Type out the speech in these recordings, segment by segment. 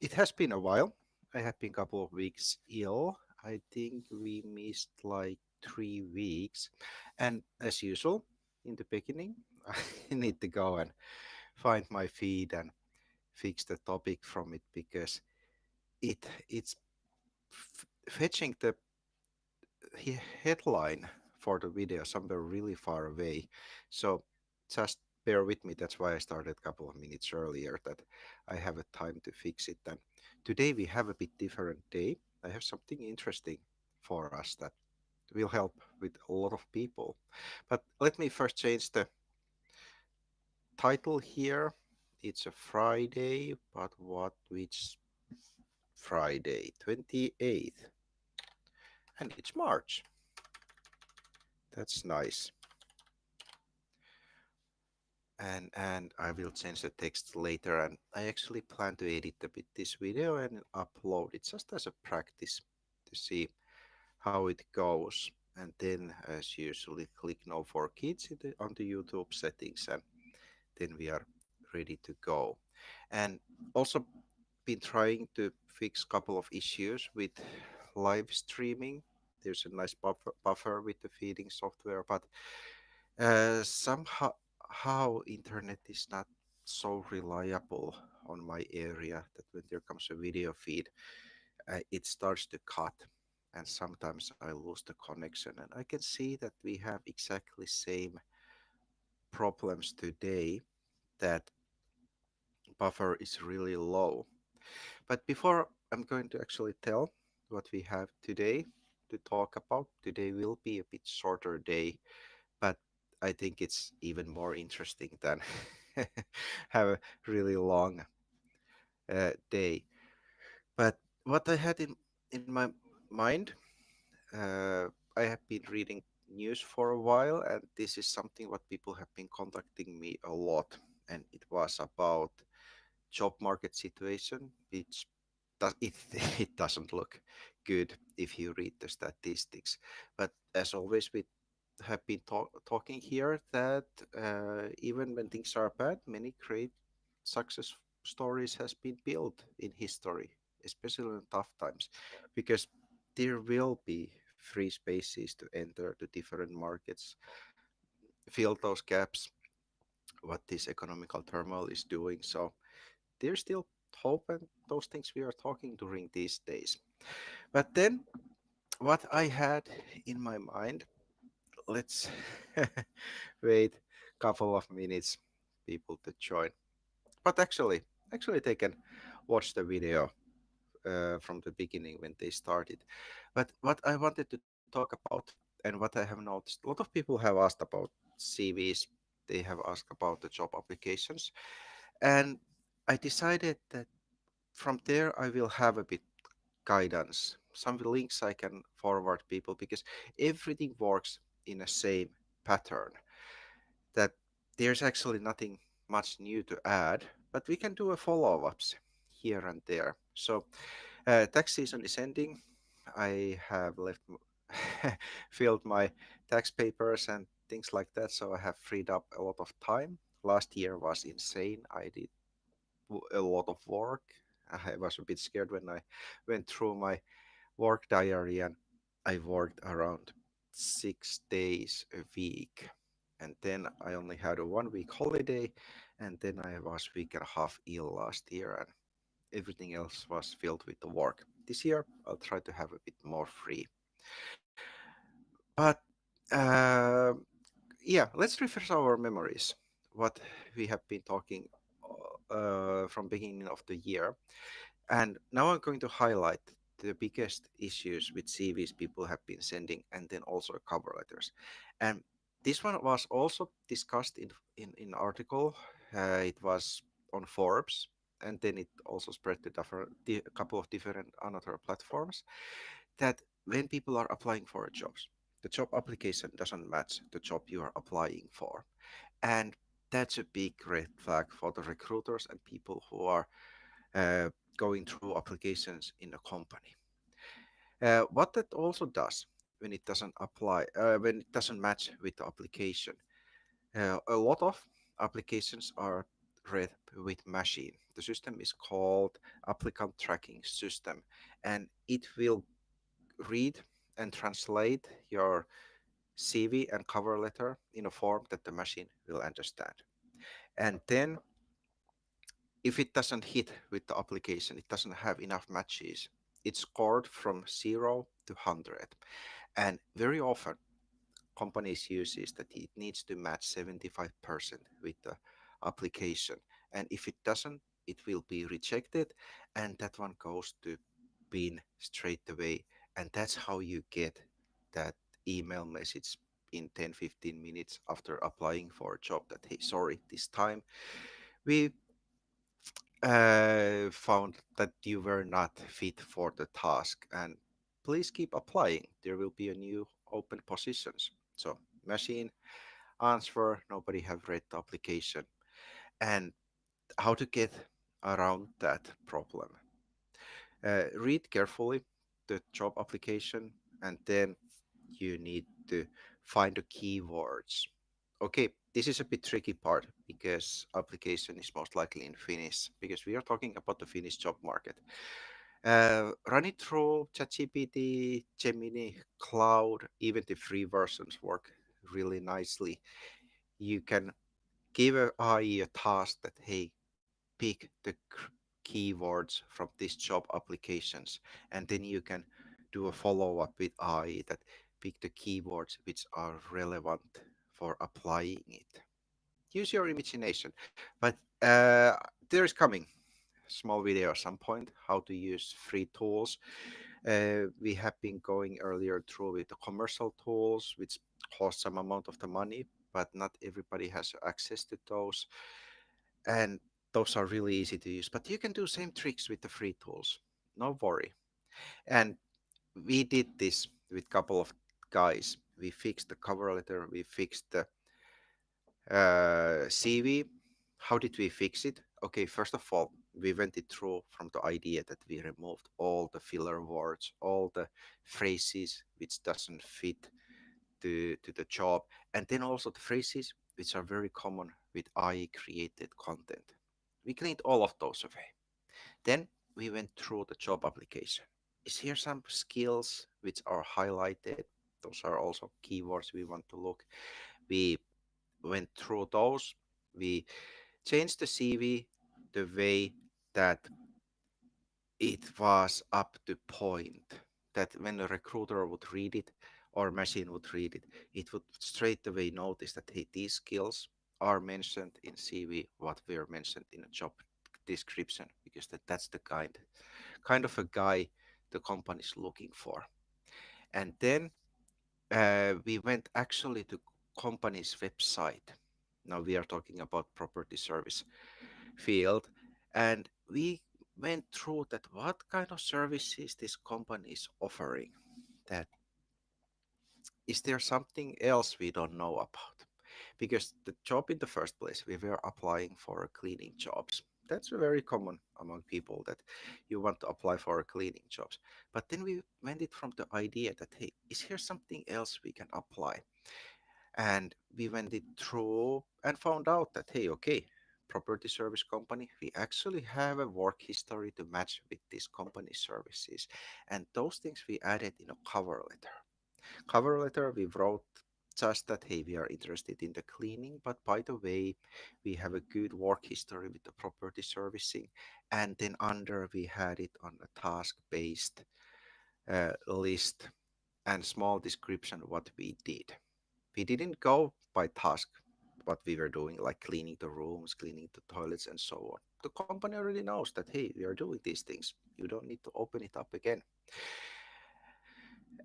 It has been a while. I have been a couple of weeks ill. I think we missed like 3 weeks. And as usual, in the beginning, I need to go and find my feed and fix the topic from it because it's fetching the headline for the video somewhere really far away. So just bear with me. That's why I started a couple of minutes earlier, that I have a time to fix it. And today we have a bit different day. I have something interesting for us that will help with a lot of people. But let me first change the title here. It's a Friday, but which Friday? 28th. And it's March. That's nice. And I will change the text later, and I actually plan to edit a bit this video and upload it just as a practice to see how it goes. And then, as usually, click no for kids on the YouTube settings, and then we are ready to go. And also been trying to fix a couple of issues with live streaming. There's a nice buffer with the feeding software, but somehow how internet is not so reliable on my area, that when there comes a video feed, it starts to cut, and sometimes I lose the connection. And I can see that we have exactly same problems today, that buffer is really low. But before I'm going to actually tell what we have today to talk about, today will be a bit shorter day, but I think it's even more interesting than have a really long day. But what I had in my mind, uh, I have been reading news for a while, and this is something what people have been contacting me a lot, and it was about job market situation, which it it doesn't look good if you read the statistics. But as always, we have been talking here that even when things are bad, many great success stories has been built in history, especially in tough times, because there will be free spaces to enter the different markets, fill those gaps, what this economical turmoil is doing. So there's still hope, and those things we are talking during these days. But then what I had in my mind, let's wait a couple of minutes people to join. But actually they can watch the video from the beginning when they started. But what I wanted to talk about, and what I have noticed, a lot of people have asked about CVs, they have asked about the job applications, and I decided that from there I will have a bit guidance, some links I can forward people, because everything works in the same pattern, that there's actually nothing much new to add, but we can do a follow-ups here and there. So tax season is ending. I have filled my tax papers and things like that, so I have freed up a lot of time. Last year was insane. I did a lot of work. I was a bit scared when I went through my work diary, and I worked around 6 days a week. And then I only had a 1 week holiday, and then I was week and a half ill last year, and everything else was filled with the work. This year I'll try to have a bit more free. But uh, yeah, let's refresh our memories. What we have been talking from beginning of the year. And now I'm going to highlight the biggest issues with CVs people have been sending, and then also cover letters. And this one was also discussed in article. It was on Forbes, and then it also spread to a couple of different another platforms, that when people are applying for jobs, the job application doesn't match the job you are applying for. And that's a big red flag for the recruiters and people who are uh, going through applications in a company. What that also does when it doesn't when it doesn't match with the application, a lot of applications are read with machine. The system is called applicant tracking system, and it will read and translate your CV and cover letter in a form that the machine will understand. And then if it doesn't hit with the application, it doesn't have enough matches, it's scored from 0 to 100. And very often companies uses that it needs to match 75% with the application. And if it doesn't, it will be rejected, and that one goes to bin straight away. And that's how you get that email message in 10-15 minutes after applying for a job that, hey, sorry, this time we found that you were not fit for the task, and please keep applying, there will be a new open positions. So machine answer, nobody have read the application. And how to get around that problem? Read carefully the job application, and then you need to find the keywords. Okay, this is a bit tricky part because application is most likely in Finnish, because we are talking about the Finnish job market. Run it through ChatGPT, Gemini, Cloud, even the free versions work really nicely. You can give a AI a task that, hey, pick the keywords from these job applications, and then you can do a follow-up with AI that pick the keywords which are relevant for applying it. Use your imagination. But there is coming small video at some point how to use free tools. We have been going earlier through with the commercial tools which cost some amount of the money, but not everybody has access to those, and those are really easy to use. But you can do same tricks with the free tools, no worry. And we did this with couple of guys. We fixed the cover letter, we fixed the CV. How did we fix it? Okay, first of all, we went it through from the idea that we removed all the filler words, all the phrases which doesn't fit to the job, and then also the phrases which are very common with AI created content. We cleaned all of those away. Then we went through the job application. Is here some skills which are highlighted? Those are also keywords we want to look. We went through those. We changed the CV the way that it was up to point, that when a recruiter would read it or machine would read it, it would straight away notice that, hey, these skills are mentioned in CV, what were mentioned in a job description, because that's the kind of a guy the company is looking for. And then we went actually to company's website. Now we are talking about property service field, and we went through that what kind of services this company is offering. That is there something else we don't know about? Because the job in the first place, we were applying for cleaning jobs. That's very common among people that you want to apply for cleaning jobs. But then we went it from the idea that, hey, is here something else we can apply? And we went it through and found out that, hey, okay, property service company, we actually have a work history to match with this company services. And those things we added in a cover letter. We wrote just that, hey, we are interested in the cleaning, but by the way, we have a good work history with the property servicing. And then under we had it on a task based list and small description what we did. We didn't go by task what we were doing, like cleaning the rooms, cleaning the toilets, and so on. The company already knows that, hey, we are doing these things. You don't need to open it up again.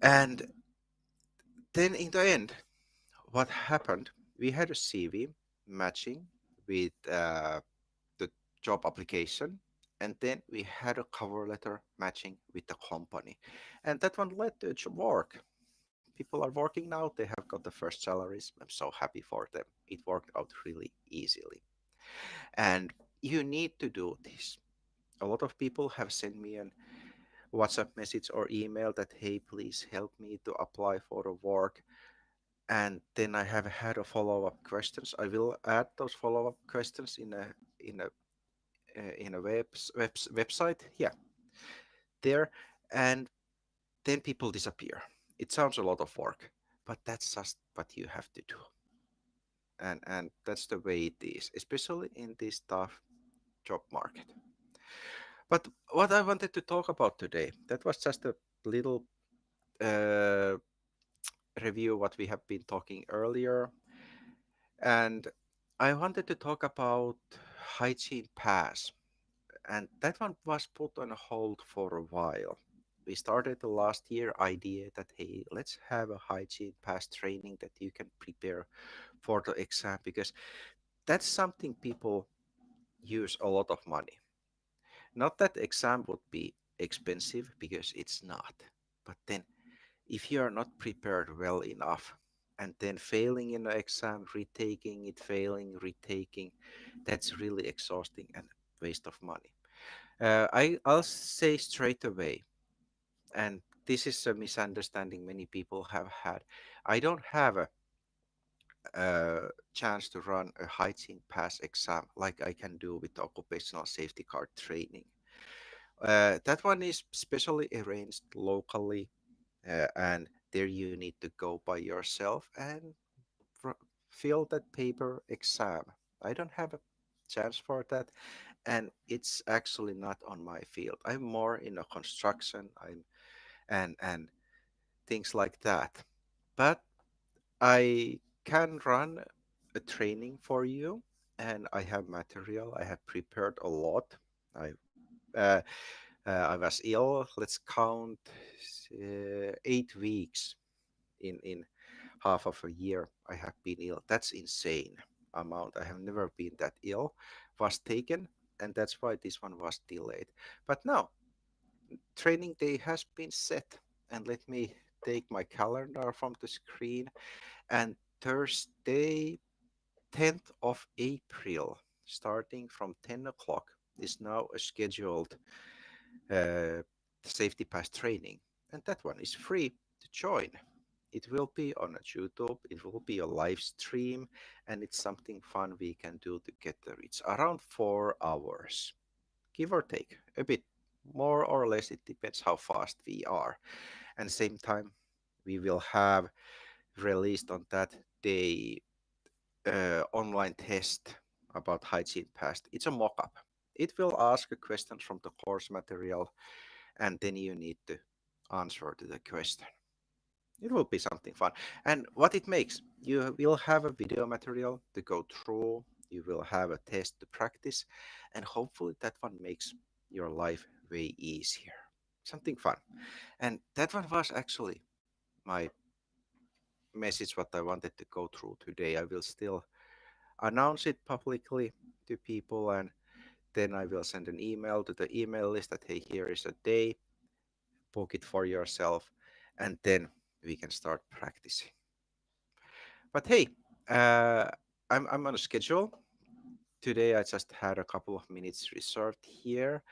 And then in the end, what happened? We had a CV matching with the job application, and then we had a cover letter matching with the company, and that one led to work. People are working now, they have got the first salaries. I'm so happy for them. It worked out really easily. And you need to do this. A lot of people have sent me an WhatsApp message or email that, hey, please help me to apply for the work. And then I have had a follow-up questions. I will add those follow-up questions in a in a website, yeah, there, and then people disappear. It sounds a lot of work, but that's just what you have to do, and that's the way it is, especially in this tough job market. But what I wanted to talk about today, that was just a little uh, review what we have been talking earlier, and I wanted to talk about hygiene pass, and that one was put on hold for a while. We started the last year idea that hey, let's have a hygiene pass training that you can prepare for the exam, because that's something people use a lot of money. Not that exam would be expensive, because it's not, but then if you are not prepared well enough and then failing in the exam, retaking it, failing, retaking, that's really exhausting and waste of money. I'll say straight away, and this is a misunderstanding many people have had. I don't have a chance to run a hygiene pass exam like I can do with the occupational safety card training. That one is specially arranged locally, and there you need to go by yourself and r- fill that paper exam. I don't have a chance for that, and it's actually not on my field. I'm more in a construction. I'm and things like that. But I can run a training for you, and I have material. I have prepared a lot. I uh, I was ill. Let's count 8 weeks in half of a year. I have been ill. That's insane amount. I have never been that ill. Was taken, and that's why this one was delayed. But now training day has been set, and let me take my calendar from the screen, and Thursday 10th of April, starting from 10 o'clock, is now a scheduled uh, safety pass training, and that one is free to join. It will be on a YouTube, it will be a live stream, and it's something fun we can do together. It's around 4 hours, give or take a bit more or less. It depends how fast we are. And same time, we will have released on that day online test about hygiene past. It's a mock-up. It will ask a question from the course material, and then you need to answer to the question. It will be something fun. And what it makes, you will have a video material to go through, you will have a test to practice, and hopefully that one makes your life way easier. Something fun. And that one was actually my message what I wanted to go through today. I will still announce it publicly to people, and then I will send an email to the email list that hey, here is a day, book it for yourself, and then we can start practicing. But hey, uh, I'm on a schedule. Today I just had a couple of minutes reserved here,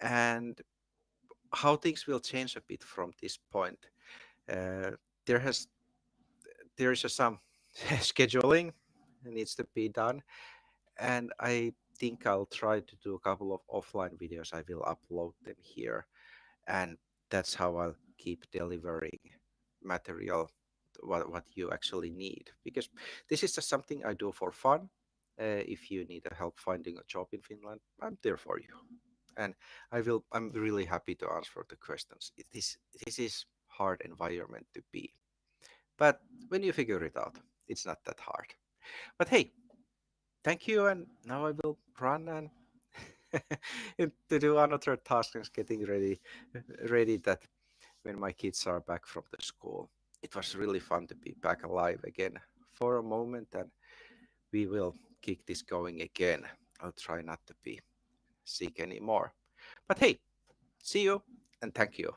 and how things will change a bit from this point. Uh, there has there is some scheduling that needs to be done, and I think I'll try to do a couple of offline videos. I will upload them here, and that's how I'll keep delivering material what you actually need, because this is just something I do for fun. If you need help finding a job in Finland, I'm there for you, and I'm really happy to answer the questions. This is hard environment to be, but when you figure it out, it's not that hard. But hey, thank you, and now I will run and to do another task and getting ready that when my kids are back from the school. It was really fun to be back alive again for a moment, and we will kick this going again. I'll try not to be sick anymore. But hey, see you and thank you.